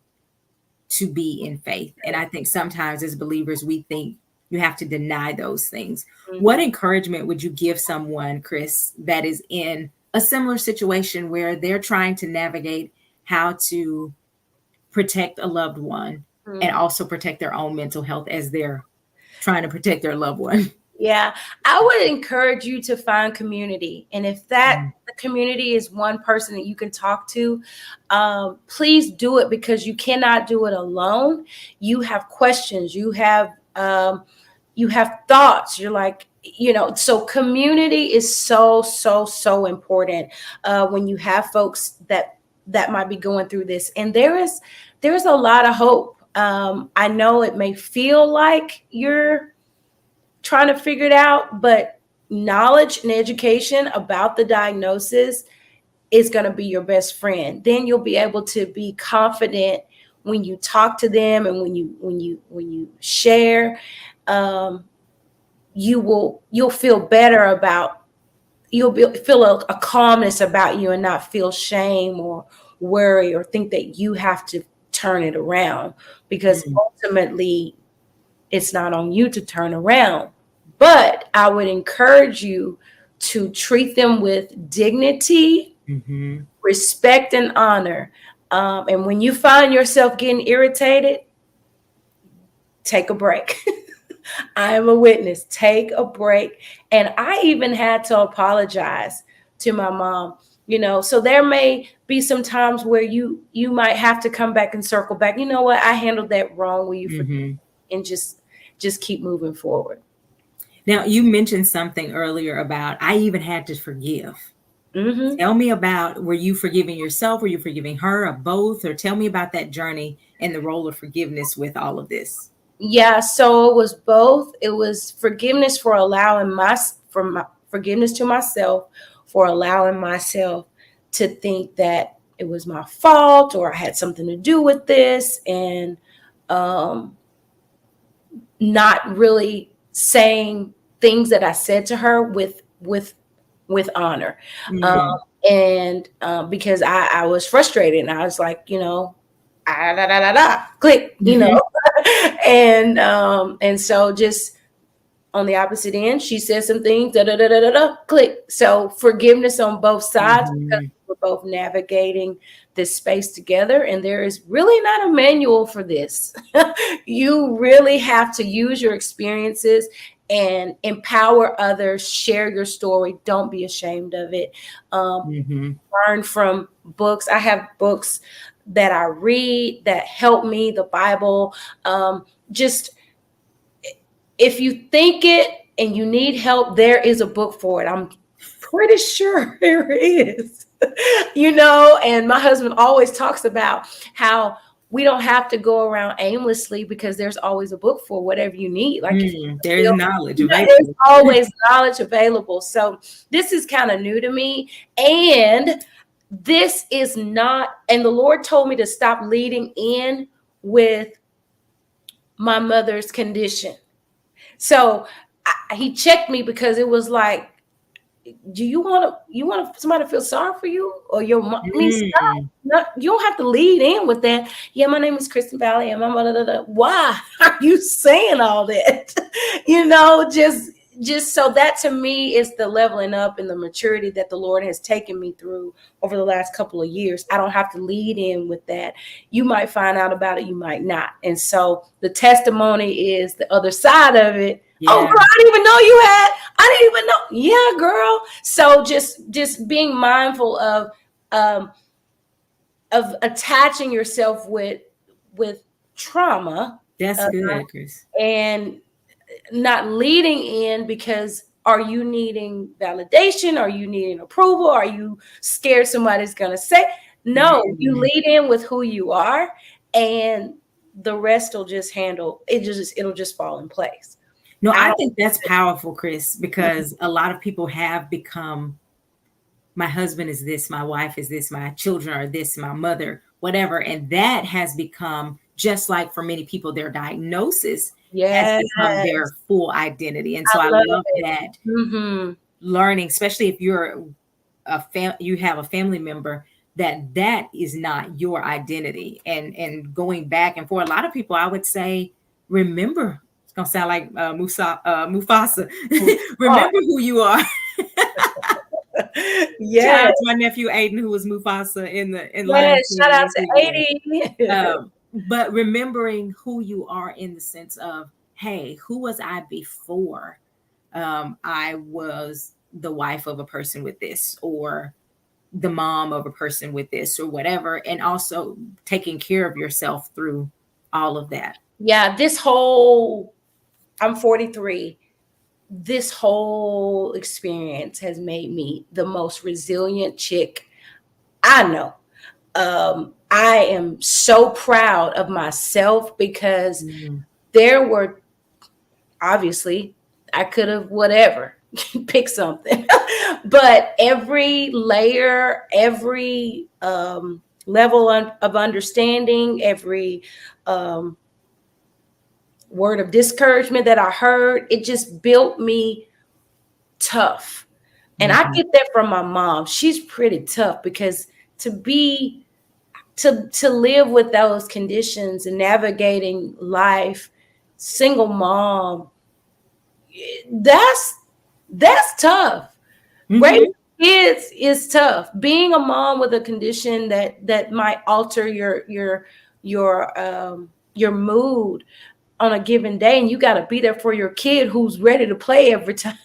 to be in faith. And I think sometimes as believers, we think you have to deny those things. What encouragement would you give someone, Chris, that is in a similar situation where they're trying to navigate how to protect a loved one and also protect their own mental health as they're trying to protect their loved one? Yeah, I would encourage you to find community. And if that the community is one person that you can talk to, please do it, because you cannot do it alone. You have questions, you have thoughts. You're like, so community is so, so, so important when you have folks that might be going through this. And there's a lot of hope. I know it may feel like you're trying to figure it out, but knowledge and education about the diagnosis is going to be your best friend. Then you'll be able to be confident when you talk to them, and when you share. You'll feel better about, feel a calmness about you, and not feel shame or worry or think that you have to turn it around, because ultimately it's not on you to turn around. But I would encourage you to treat them with dignity, respect, and honor. And when you find yourself getting irritated, take a break. I am a witness. Take a break. And I even had to apologize to my mom. So there may be some times where you might have to come back and circle back. You know what? I handled that wrong. Will you forgive? And just keep moving forward. Now, you mentioned something earlier about I even had to forgive. Tell me about, were you forgiving yourself? Were you forgiving her, or both? Or tell me about that journey and the role of forgiveness with all of this. Yeah, so it was both. It was forgiveness for allowing forgiveness to myself for allowing myself to think that it was my fault or I had something to do with this, and not really saying things that I said to her with honor. And because I was frustrated, and I was like, click, and so just on the opposite end, she said some things, click. So forgiveness on both sides, because we're both navigating this space together, and there is really not a manual for this. You really have to use your experiences and empower others. Share your story. Don't be ashamed of it. Learn from books. I have books that I read that help me, the Bible. Just if you think it and you need help, there is a book for it. I'm pretty sure there is. And my husband always talks about how we don't have to go around aimlessly, because there's always a book for whatever you need. Like there's knowledge available. There's always knowledge available. So this is kind of new to me. And this is not, and the Lord told me to stop leading in with my mother's condition. So he checked me, because it was like, do you want somebody to feel sorry for you, or your mom? No, you don't have to lead in with that. Yeah, my name is Kristen Valley, and my mother. Why are you saying all that? Just so that, to me, is the leveling up and the maturity that the Lord has taken me through over the last couple of years. I don't have to lead in with that. You might find out about it, you might not. And so the testimony is the other side of it. Yeah. Oh, girl, I didn't even know you had. I didn't even know. Yeah, girl. So just being mindful of attaching yourself with trauma. That's good, Chris. And not leading in, because are you needing validation? Are you needing approval? Are you scared somebody's going to say? No, you lead in with who you are, and the rest will just it'll just fall in place. No, I think that's powerful, Chris, because a lot of people have become, my husband is this, my wife is this, my children are this, my mother, whatever. And that has become, just like for many people, their diagnosis has become their full identity. And so I love that learning, especially if you're you have a family member that is not your identity. And going back, and for a lot of people, I would say, remember, it's gonna sound like Mufasa. Oh, Remember who you are. Shout yeah. out to my nephew Aiden, who was Mufasa in Lion Yes. Shout King. out That's to who he was. 80. But remembering who you are in the sense of, hey, who was I before I was the wife of a person with this, or the mom of a person with this, or whatever, and also taking care of yourself through all of that. Yeah, I'm 43. This whole experience has made me the most resilient chick I know. I am so proud of myself because Mm-hmm. there were, obviously, I could have whatever pick something, but every layer, every level of understanding, every um, word of discouragement that I heard, it just built me tough. And I Mm-hmm. get that from my mom. She's pretty tough because to be to live with those conditions and navigating life, single mom, that's that's tough. Raising Mm-hmm. kids is tough. Being a mom with a condition that might alter your mood on a given day, and you got to be there for your kid who's ready to play every time.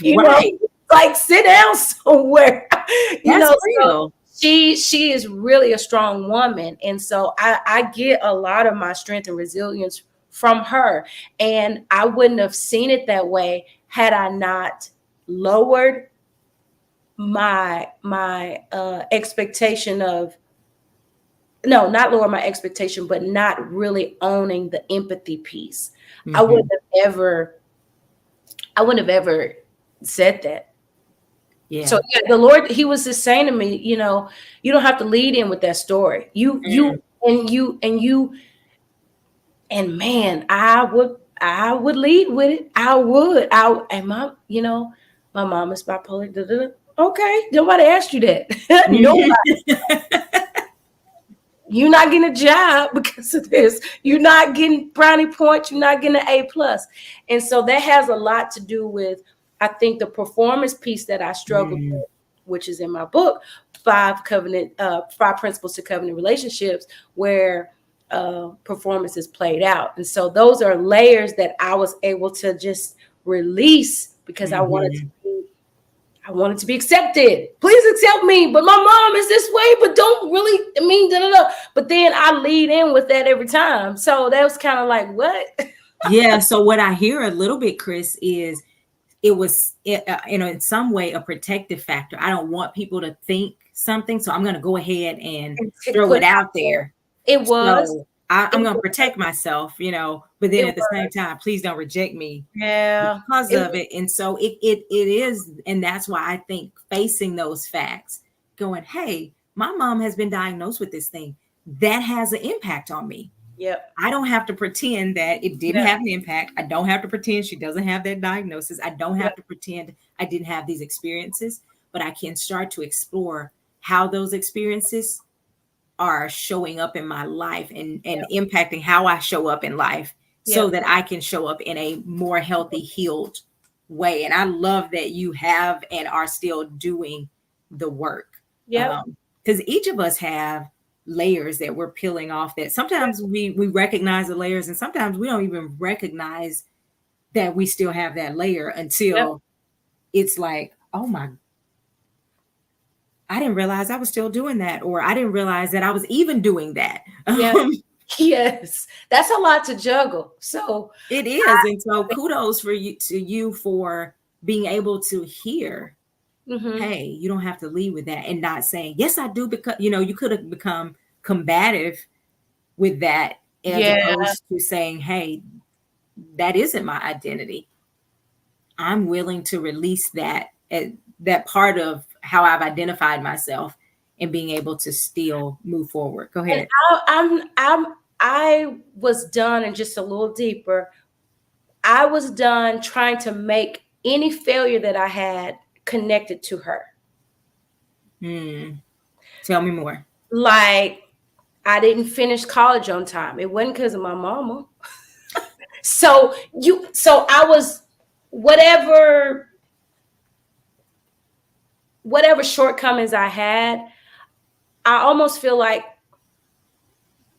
you know, Right. like sit down somewhere. you That's know, so real. she is really a strong woman, and so I get a lot of my strength and resilience from her, and I wouldn't have seen it that way had I not lowered my expectation of, no, not lower my expectation, but not really owning the empathy piece. I Mm-hmm. wouldn't have ever, I wouldn't have ever said that. So Yeah. yeah, the Lord, He was just saying to me, you don't have to lead in with that story. Mm. And man, I would lead with it. I would. And my mom is bipolar. Da, da, da. Okay, nobody asked you that. Nobody. You're not getting a job because of this. You're not getting brownie points. You're not getting an A+. And so that has a lot to do with, I think, the performance piece that I struggled Mm. with, which is in my book, Five Principles to Covenant Relationships, where performance is played out. And so those are layers that I was able to just release because Mm-hmm. I wanted to be accepted. Please accept me. But my mom is this way, but don't really mean da da da. But then I lead in with that every time. So that was kind of like, what? Yeah. So what I hear a little bit, Chris, is it was in some way a protective factor. I don't want people to think something, so I'm going to go ahead and To throw put it out there. it was. So It I'm going to was. protect myself, but then It at the same was. time, please don't reject me Yeah. because It of was. it. And so it is, and that's why I think facing those facts, going, hey, my mom has been diagnosed with this thing that has an impact on me. Yep. I don't have to pretend that it didn't Yep. have an impact. I don't have to pretend she doesn't have that diagnosis. I don't Yep. have to pretend I didn't have these experiences, but I can start to explore how those experiences are showing up in my life and Yep. impacting how I show up in life so Yep. that I can show up in a more healthy, healed way. And I love that you have and are still doing the work. Yep. Because each of us have layers that we're peeling off that sometimes we recognize the layers and sometimes we don't even recognize that we still have that layer Yep. until it's like, oh my, I didn't realize I was still doing that, or I didn't realize that I was even doing that. Yeah. Yes. That's a lot to juggle. So It is. And so kudos for you for being able to hear, mhm. hey, you don't have to lead with that, and not saying, yes, I do, because you could have become combative with that as Yeah. opposed to saying, hey, that isn't my identity. I'm willing to release that part of how I've identified myself and being able to still move forward. Go And ahead. I was done, and just a little deeper. I was done trying to make any failure that I had connected to her. Hmm. Tell me more. Like, I didn't finish college on time. It wasn't because of my mama. So I was whatever whatever shortcomings I had, I almost feel like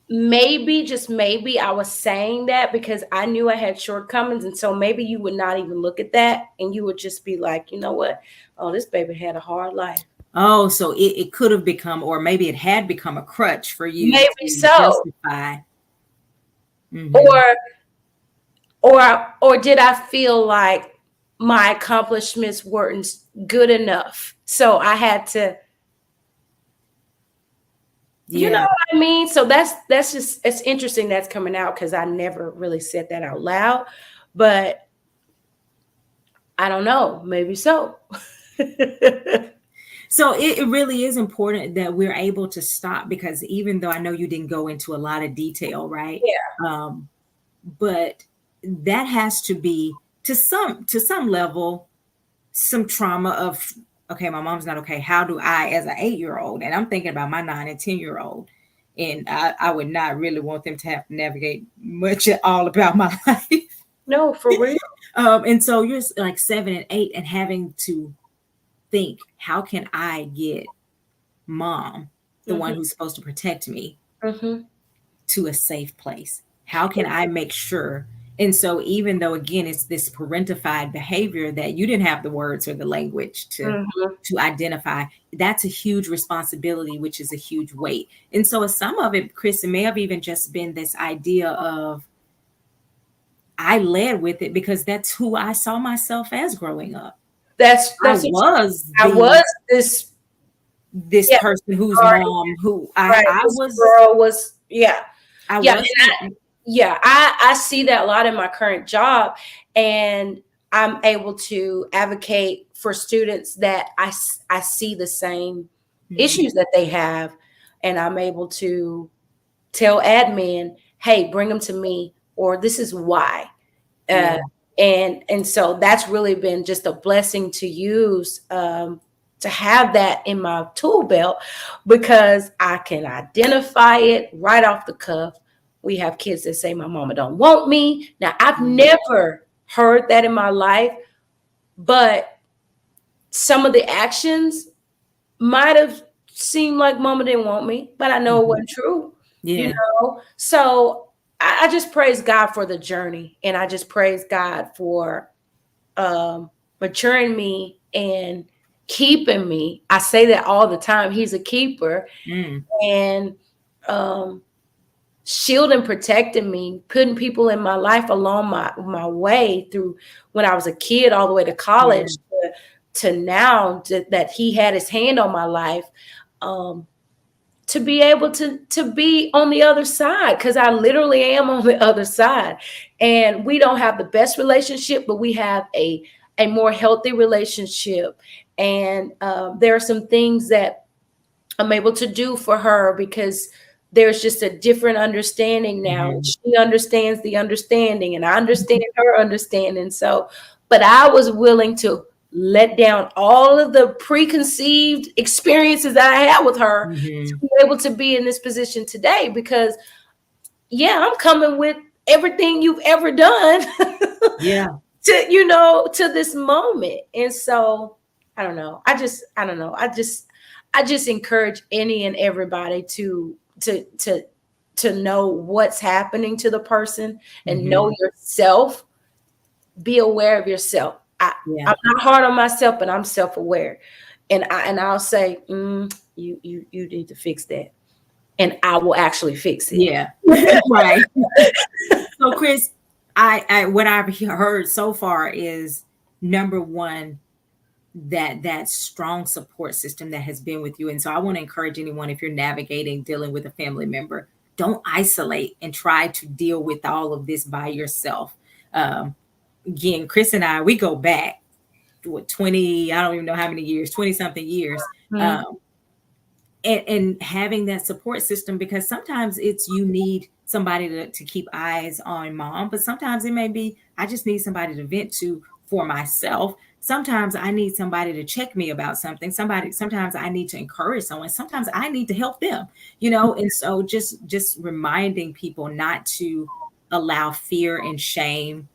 maybe, just maybe, I was saying that because I knew I had shortcomings. And so maybe you would not even look at that and you would just be like, you know what? Oh, this baby had a hard life. Oh, so it could have become, or maybe it had become a crutch for you Maybe to so. justify. Or or did I feel like my accomplishments weren't good enough? So I had to, you know Yeah. what I mean? So that's just, it's interesting that's coming out because I never really said that out loud, but I don't know, maybe so. So it really is important that we're able to stop, because even though I know you didn't go into a lot of detail, right? Yeah, But that has to be to some level some trauma of, okay, my mom's not okay. How do I, as an 8-year old, and I'm thinking about my 9 and 10 year old, and I would not really want them to have to navigate much at all about my life. no, for real. And so you're like 7 and 8 and having to think, how can I get mom, the one Hmm. who's supposed to protect me, Hmm. to a safe place? How can I make sure? And so, even though again it's this parentified behavior that you didn't have the words or the language Hmm. to identify, that's a huge responsibility, which is a huge weight. And so, some of it, Chris, it may have even just been this idea of, I led with it because that's who I saw myself as growing up. I That's was I was this, this yeah, person whose sorry, mom, who right. I This was, girl was, yeah. I Yeah, was. yeah, I see that a lot in my current job, and I'm able to advocate for students that I see the same Mhm. issues that they have, and I'm able to tell admin, hey, bring them to me, or this is why. Yeah. uh, and so that's really been just a blessing to use, to have that in my tool belt, because I can identify it right off the cuff. We have kids that say my mama don't want me. Now, I've Mhm. never heard that in my life, but some of the actions might have seemed like mama didn't want me, but I know it Mhm. wasn't true, you Yeah. know? So I just praise God for the journey. And I just praise God for maturing me and keeping me. I say that all the time. He's a keeper, Mm. and um, shielding, protecting me, putting people in my life along my way through when I was a kid all the way to Yeah. college, to now, that he had his hand on my life. Um, to be able to be on the other side, because I literally am on the other side, and we don't have the best relationship, but we have a more healthy relationship. And there are some things that I'm able to do for her because there's just a different understanding now. Mhm. She understands the understanding, and I understand her understanding. So, but I was willing to let down all of the preconceived experiences that I had with her to Mhm. be able to be in this position today, because, yeah, I'm coming with everything you've ever done Yeah. to this moment. And so I don't know. I don't know. I just encourage any and everybody to know what's happening to the person and know Mhm. yourself. Be aware of yourself. Yeah. I'm not hard on myself, but I'm self-aware. And I'll say, you need to fix that. And I will actually fix it. Yeah. Right. So, Chris, I what I've heard so far is, number one, that strong support system that has been with you. And so I want to encourage anyone, if you're navigating dealing with a family member, don't isolate and try to deal with all of this by yourself. Again, Chris and I, we go back, what, 20, I don't even know how many years, 20 something years. Mhm. Um, and having that support system, because sometimes it's, you need somebody to keep eyes on mom, but sometimes it may be, I just need somebody to vent to for myself, sometimes I need somebody to check me about something. Sometimes I need to encourage someone. Sometimes I need to help them, and so just reminding people not to allow fear and shame,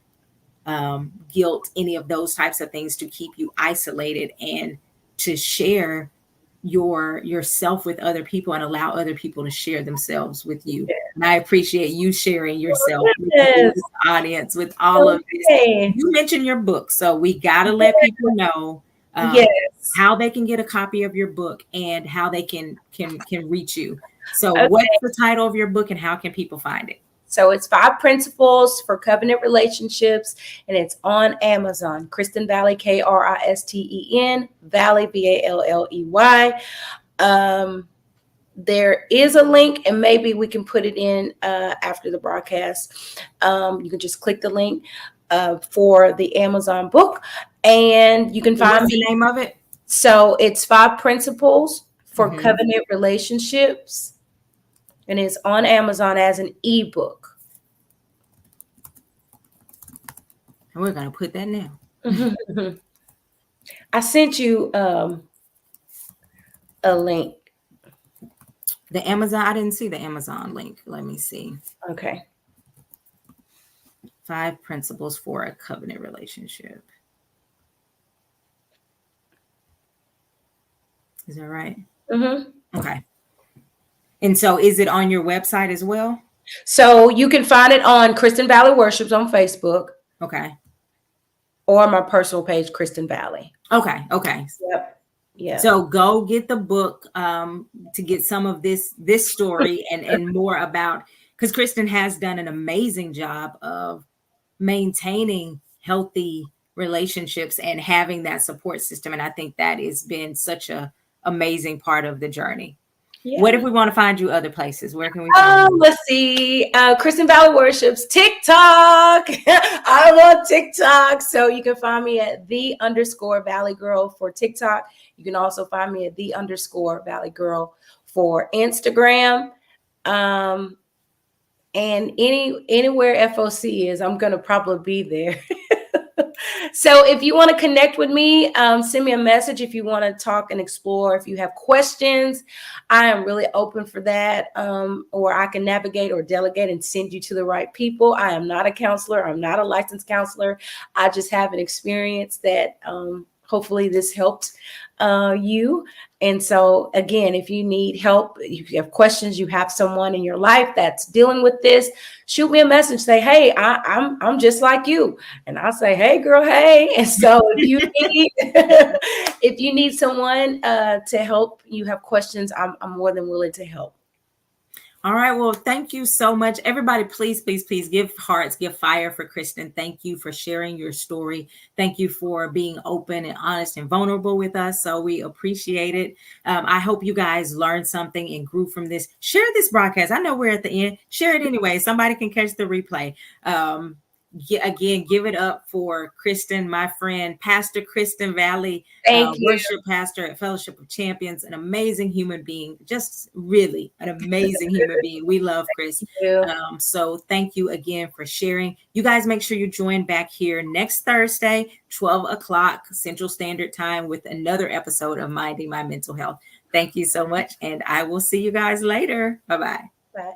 guilt, any of those types of things to keep you isolated, and to share yourself with other people and allow other people to share themselves with you. And I appreciate you sharing yourself with me, Yes. this audience, with all of this. Okay. You mentioned your book, so we got to let people know Yes. how they can get a copy of your book and how they can reach you. So Okay. what's the title of your book and how can people find it? So it's 5 Principles for Covenant Relationships, and it's on Amazon. Kristen Valley, Kristen, Valley, Valley. There is a link, and maybe we can put it in after the broadcast. You can just click the link for the Amazon book, and you can find What's me. the name of it? So it's 5 Principles for Mhm. Covenant Relationships, and it's on Amazon as an ebook. And we're going to put that now. I sent you a link. The Amazon, I didn't see the Amazon link. Let me see. Okay. 5 Principles for a Covenant Relationship. Is that right? Mm-hmm. Okay. And so is it on your website as well? So you can find it on Kristen Valley Worships on Facebook. Okay. Or my personal page, Kristen Valley. Okay. Okay. Yep. Yeah. So go get the book to get some of this story and more about, because Kristen has done an amazing job of maintaining healthy relationships and having that support system. And I think that has been such a amazing part of the journey. Yeah. What if we want to find you other places? Where can we find you? Let's see. Kristen Valley Worships, TikTok. I'm on TikTok. So you can find me at _Valley Girl for TikTok. You can also find me at _Valley Girl for Instagram. And anywhere FOC is, I'm going to probably be there. So if you want to connect with me, send me a message if you want to talk and explore. If you have questions, I am really open for that. Or I can navigate or delegate and send you to the right people. I am not a counselor. I'm not a licensed counselor. I just have an experience that hopefully this helped you. And so again, if you need help, if you have questions, you have someone in your life that's dealing with this, shoot me a message. Say, hey, I'm just like you. And I'll say, hey, girl, hey. And so if you need someone to help, you have questions, I'm more than willing to help. All right. Well, thank you so much. Everybody, please, please, please give hearts, give fire for Kristen. Thank you for sharing your story. Thank you for being open and honest and vulnerable with us. So we appreciate it. I hope you guys learned something and grew from this. Share this broadcast. I know we're at the end. Share it anyway. Somebody can catch the replay. Again, give it up for Kristen, my friend, Pastor Kristen Valley, worship pastor at Fellowship of Champions, an amazing human being, just really an amazing human being. We love Chris. So thank you again for sharing. You guys make sure you join back here next Thursday, 12 o'clock Central Standard Time, with another episode of Minding My Mental Health. Thank you so much, and I will see you guys later. Bye-bye. Bye.